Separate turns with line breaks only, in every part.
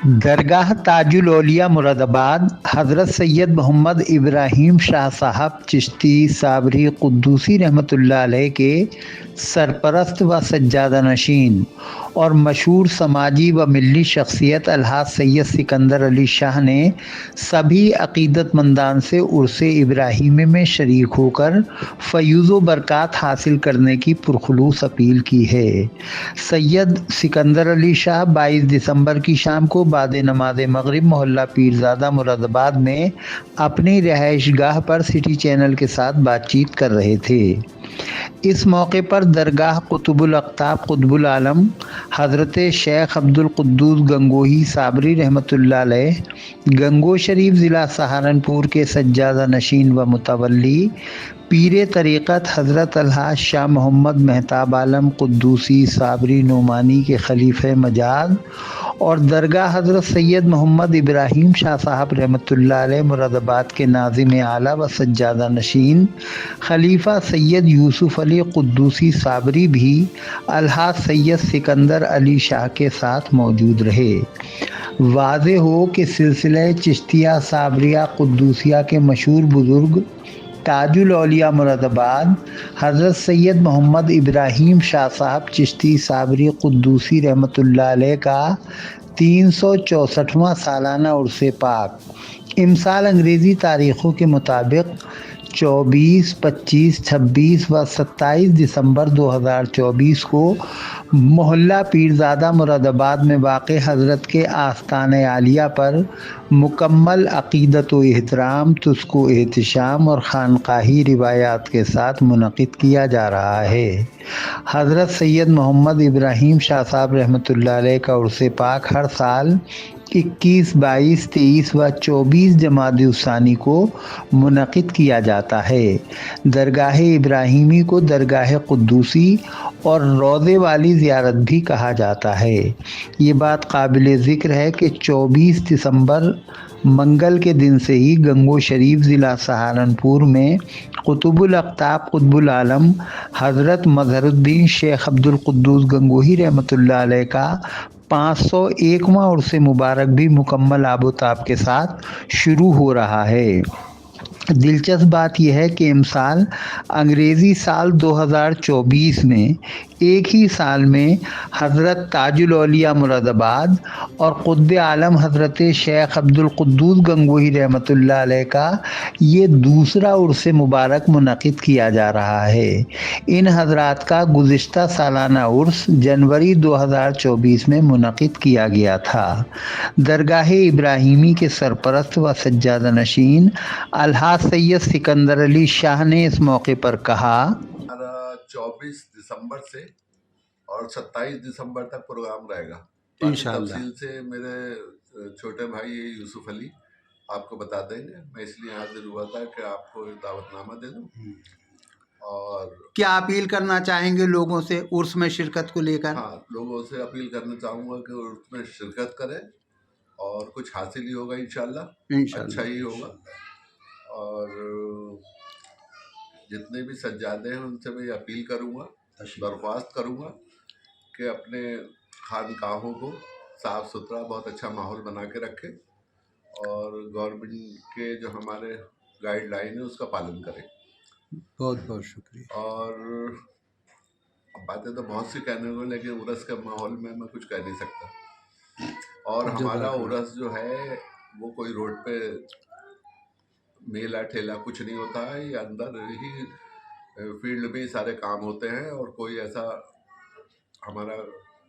درگاہ تاج الاولیاء مرادآباد حضرت سید محمد ابراہیم شاہ صاحب چشتی صابری قدوسی رحمۃ اللہ علیہ کے سرپرست و سجادہ نشین اور مشہور سماجی و ملی شخصیت الحاج سید سکندر علی شاہ نے سبھی عقیدت مندان سے عرس ابراہیمی میں شریک ہو کر فیوز و برکات حاصل کرنے کی پرخلوص اپیل کی ہے۔ سید سکندر علی شاہ 22 دسمبر کی شام کو بعد نماز مغرب محلہ پیرزادہ مرادآباد میں اپنی رہائش گاہ پر سٹی چینل کے ساتھ بات چیت کر رہے تھے۔ اس موقع پر درگاہ قطب الاقطاب قطب العالم حضرت شیخ عبد القدوس گنگوہی صابری رحمۃ اللہ علیہ، گنگو شریف ضلع سہارنپور کے سجادہ نشین و متولی پیر طریقت حضرت الحاج شاہ محمد مہتاب عالم قدوسی صابری نعمانی کے خلیفہ مجاز اور درگاہ حضرت سید محمد ابراہیم شاہ صاحب رحمۃ اللہ علیہ مرادآباد کے ناظم اعلیٰ و سجادہ نشین خلیفہ سید یوسف علی قدوسی صابری بھی الحاج سید سکندر علی شاہ کے ساتھ موجود رہے۔ واضح ہو کہ سلسلہ چشتیہ صابریہ قدوسیہ کے مشہور بزرگ تاج الاولیاء مرادآباد حضرت سید محمد ابراہیم شاہ صاحب چشتی صابری قدوسی رحمۃ اللہ علیہ کا 364واں سالانہ عرس پاک امسال انگریزی تاریخوں کے مطابق 24، 25، 26 و 27 دسمبر 2024 کو محلہ پیرزادہ مرادآباد میں واقع حضرت کے آستان عالیہ پر مکمل عقیدت و احترام، طسق و احتشام اور خانقاہی روایات کے ساتھ منعقد کیا جا رہا ہے۔ حضرت سید محمد ابراہیم شاہ صاحب رحمۃ اللہ علیہ کا عرس پاک ہر سال 21، 22، 23 و 24 جمادی الثانی کو منعقد کیا جاتا ہے۔ درگاہ ابراہیمی کو درگاہ قدوسی اور روضے والی زیارت بھی کہا جاتا ہے۔ یہ بات قابل ذکر ہے کہ 24 دسمبر منگل کے دن سے ہی گنگو شریف ضلع سہارنپور میں قطب الاقطاب قطب العالم حضرت مظہر الدین شیخ عبد القدوس گنگوہی رحمۃ اللہ علیہ کا 501واں عرس مبارک بھی مکمل آب و تاب کے ساتھ شروع ہو رہا ہے۔ دلچسپ بات یہ ہے کہ امسال انگریزی سال 2024 میں ایک ہی سال میں حضرت تاج الاولیاء مرادآباد اور قطب عالم حضرت شیخ عبد القدوس گنگوہی رحمۃ اللہ علیہ کا یہ دوسرا عرس مبارک منعقد کیا جا رہا ہے۔ ان حضرات کا گزشتہ سالانہ عرس جنوری 2024 میں منعقد کیا گیا تھا۔ درگاہ ابراہیمی کے سرپرست و سجادہ نشین الحاج سید سکندر علی شاہ نے اس موقع پر کہا،
24 دسمبر سے اور 27 دسمبر تک پروگرام رہے گا
انشاءاللہ۔
تفصیل سے میرے چھوٹے بھائی یوسف علی آپ کو بتا دیں گے۔ میں اس لیے حاضر ہوا تھا کہ آپ کو دعوت نامہ دے دوں۔ اور
کیا اپیل کرنا چاہیں گے لوگوں سے عرس میں شرکت کو لے کر؟
ہاں، لوگوں سے اپیل کرنا چاہوں گا کہ عرس میں شرکت کریں اور کچھ حاصل ہی ہوگا انشاءاللہ، اچھا ہی ہوگا۔ اور جتنے بھی سجادے ہیں ان سے میں یہ اپیل کروں گا، درخواست کروں گا کہ اپنے خانقاہوں کو صاف ستھرا بہت اچھا ماحول بنا کے رکھیں اور گورنمنٹ کے جو ہمارے گائیڈ لائن ہے اس کا پالن کریں۔
بہت بہت شکریہ۔
اور باتیں تو بہت سی کہنے کو، لیکن عرس کے ماحول میں کچھ کہہ نہیں سکتا۔ اور ہمارا عرس جو ہے وہ کوئی روڈ پہ میلہ ٹھیلا کچھ نہیں ہوتا ہے، یہ اندر ہی فیلڈ میں سارے کام ہوتے ہیں اور کوئی ایسا ہمارا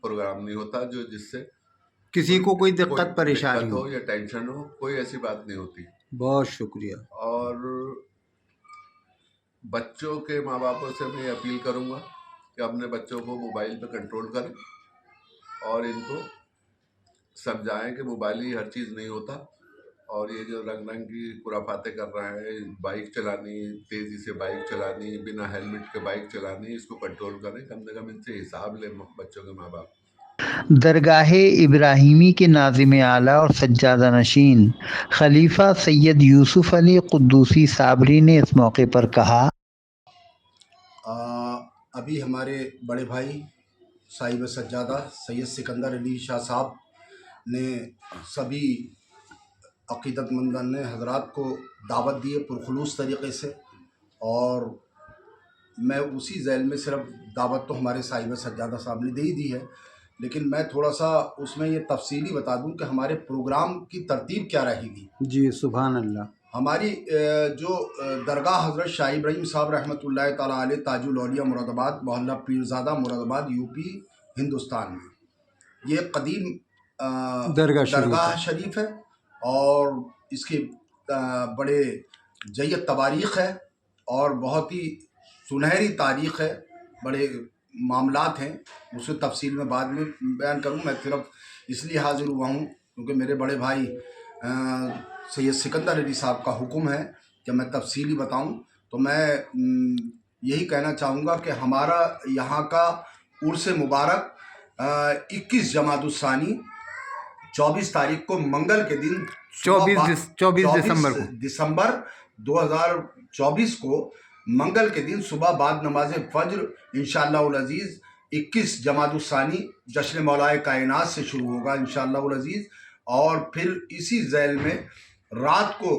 پروگرام نہیں ہوتا جس سے
کسی کو کوئی دقت پریشانی
ہو یا ٹینشن ہو، کوئی ایسی بات نہیں ہوتی۔
بہت شکریہ۔
اور بچوں کے ماں باپوں سے میں اپیل کروں گا کہ اپنے بچوں کو موبائل پہ کنٹرول کریں اور ان کو سمجھائیں کہ موبائل ہی ہر چیز نہیں ہوتا، اور یہ جو رنگ رنگ کی خرافاتیں کر رہے ہیں، بائک چلانی، تیزی سے بائک چلانی، بنا ہیلمٹ کے بائک چلانی، اس کو کنٹرول کریں، کم سے کم ان سے حساب لیں بچوں کے ماں باپ۔
درگاہ ابراہیمی کے ناظم اعلیٰ اور سجادہ نشین خلیفہ سید یوسف علی قدوسی صابری نے اس موقع پر کہا،
ابھی ہمارے بڑے بھائی صاحب سجادہ سید سکندر علی شاہ صاحب نے سبھی عقیدت مندان نے حضرات کو دعوت دی ہے پرخلوص طریقے سے، اور میں اسی ذیل میں صرف دعوت تو ہمارے صاحب سجادہ صاحب نے دے ہی دی ہے، لیکن میں تھوڑا سا اس میں یہ تفصیلی بتا دوں کہ ہمارے پروگرام کی ترتیب کیا رہے گی۔
جی سبحان اللہ۔
ہماری جو درگاہ حضرت شاہ ابراہیم صاحب رحمۃ اللہ تعالیٰ علیہ تاج الاولیاء مراد آباد محلہ پیرزادہ مراد آباد یو پی ہندوستان میں، یہ قدیم درگاہ شریف ہے، اور اس کی بڑے جید تواریخ ہے اور بہت ہی سنہری تاریخ ہے، بڑے معاملات ہیں، اسے تفصیل میں بعد میں بیان کروں۔ میں صرف اس لیے حاضر ہوا ہوں کیونکہ میرے بڑے بھائی سید سکندر علی صاحب کا حکم ہے کہ میں تفصیلی بتاؤں، تو میں یہی کہنا چاہوں گا کہ ہمارا یہاں کا عرس مبارک 21 جمادی الثانی 24 تاریخ کو منگل کے دن
24
دسمبر 2024 کو منگل کے دن صبح بعد نماز فجر انشاءاللہ العزیز 21 جمادی الثانی جشن مولائے کائنات سے شروع ہوگا انشاءاللہ العزیز، اور پھر اسی ذیل میں رات کو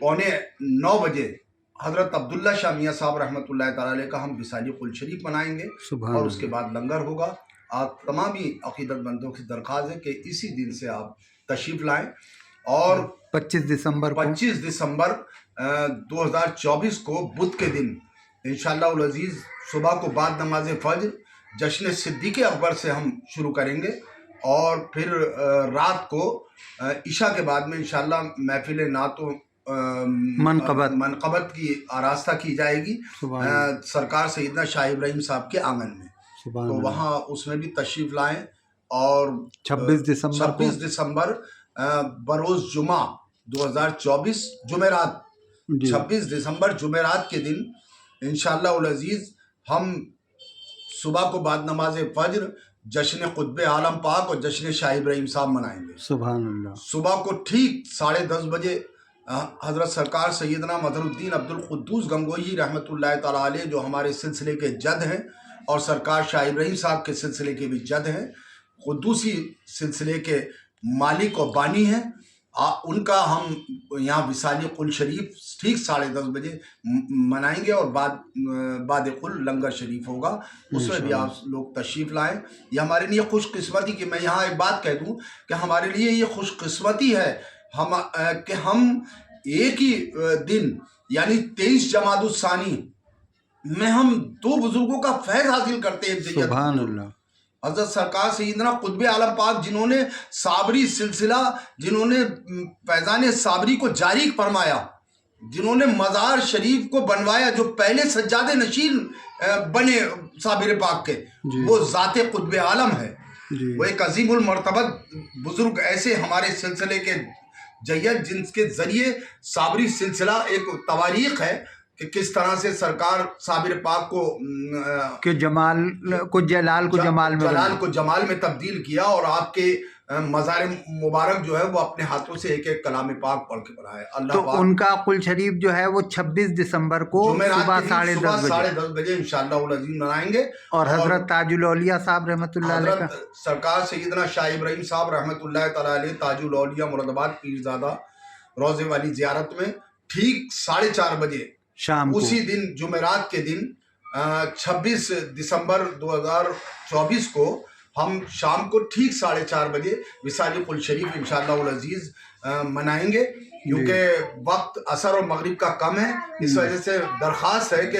8:45 بجے حضرت عبداللہ شاہ میاں صاحب رحمۃ اللہ تعالیٰ علیہ کا ہم وصال قل شریف منائیں گے، اور اس کے بعد لنگر ہوگا۔ آپ تمامی عقیدت مندوں کی درخواست ہے کہ اسی دن سے آپ تشریف لائیں، اور
25
دسمبر 2024 کو بدھ کے دن انشاءاللہ العزیز صبح کو بعد نماز فجر جشن صدیق اکبر سے ہم شروع کریں گے، اور پھر رات کو عشاء کے بعد میں انشاءاللہ محفل نعت و منقبت کی آراستہ کی جائے گی سرکار سیدنا شاہ ابراہیم صاحب کے آنگن میں، تو وہاں اس میں بھی تشریف لائیں۔ اور 26 دسمبر بروز جمعہ 2024 جمعرات 26 دسمبر جمعرات کے دن انشاءاللہ العزیز ہم صبح کو بعد نماز فجر جشن قطب عالم پاک اور جشن شاہ ابراہیم صاحب منائیں گے۔
سبحان اللہ۔
صبح کو ٹھیک 10:30 بجے حضرت سرکار سیدنا مظہر الدین عبد القدوس گنگوئی رحمۃ اللہ تعالیٰ علیہ جو ہمارے سلسلے کے جد ہیں، اور سرکار شاہ ابراہیم صاحب کے سلسلے کے بھی جد ہیں، قدوسی سلسلے کے مالک اور بانی ہیں، ان کا ہم یہاں وصال قل شریف ٹھیک 10:30 بجے منائیں گے، اور بعد قل لنگر شریف ہوگا، اس میں بھی آپ لوگ تشریف لائیں۔ یہ ہمارے لیے خوش قسمتی کہ میں یہاں ایک بات کہہ دوں کہ ہمارے لیے یہ خوش قسمتی ہے کہ ہم ایک ہی دن یعنی 23 جمادی الثانی میں ہم 2 بزرگوں کا فیض حاصل کرتے ہیں۔
سبحان اللہ۔
حضرت سرکار سیدنا قطب عالم پاک جنہوں نے صابری سلسلہ، جنہوں نے فیضان صابری کو جاری فرمایا، جنہوں نے مزار شریف کو بنوایا، جو پہلے سجادے نشین بنے صابر پاک کے، وہ ذات قطب عالم ہے، وہ ایک عظیم المرتبت بزرگ ایسے ہمارے سلسلے کے جید جن کے ذریعے صابری سلسلہ ایک تواریخ ہے کہ کس طرح سے سرکار صابر پاک کو جلال کو جمال میں تبدیل کیا، اور آپ کے مزار مبارک جو ہے وہ اپنے ہاتھوں سے ایک ایک کلام پاک پڑھ کے بنایا۔ اللہ
تو ان کا قل شریف جو ہے وہ 26 دسمبر کو صبح 10:30
بجے انشاءاللہ العزیز منائیں گے،
اور حضرت تاج الاولیاء صاحب رحمۃ اللہ علیہ کا
سرکار سیدنا شاہ ابراہیم صاحب رحمۃ اللہ تعالیٰ علیہ تاج الاولیاء مراد آباد پیرزادہ روضے والی زیارت میں ٹھیک 4:30 بجے
شام کو،
اسی دن جمعرات کے دن 26 دسمبر 2024 کو ہم شام کو ٹھیک 4:30 بجے وصال قل شریف انشاءاللہ العزیز منائیں گے، کیونکہ وقت عصر اور مغرب کا کم ہے، اس وجہ سے درخواست ہے کہ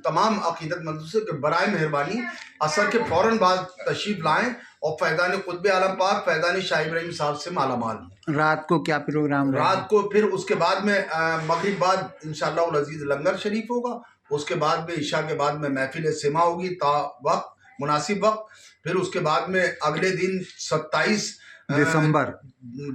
تمام عقیدت مندوں سے کہ برائے مہربانی عصر کے فوراً بعد تشریف لائیں اور فیضان قطب عالم پاک فیضان شاہ ابراہیم صاحب سے مالا مال ہیں۔
رات کو کیا پروگرام رہے گا؟
رات کو پھر اس کے بعد میں مغرب بعد انشاءاللہ العزیز لنگر شریف ہوگا، اس کے بعد میں عشاء کے بعد میں محفل سما ہوگی تا وقت مناسب وقت، پھر اس کے بعد میں اگلے دن 27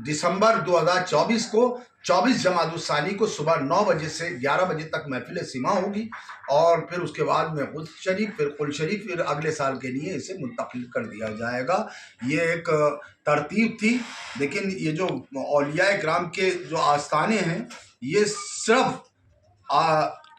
دسمبر 2024 کو 24 جمادی الثانی کو صبح 9 بجے سے 11 بجے تک محفل سما ہوگی، اور پھر اس کے بعد میں خود شریف پھر قل شریف پھر اگلے سال کے لیے اسے منتقل کر دیا جائے گا۔ یہ ایک ترتیب تھی، لیکن یہ جو اولیاء کرام کے جو آستانے ہیں یہ صرف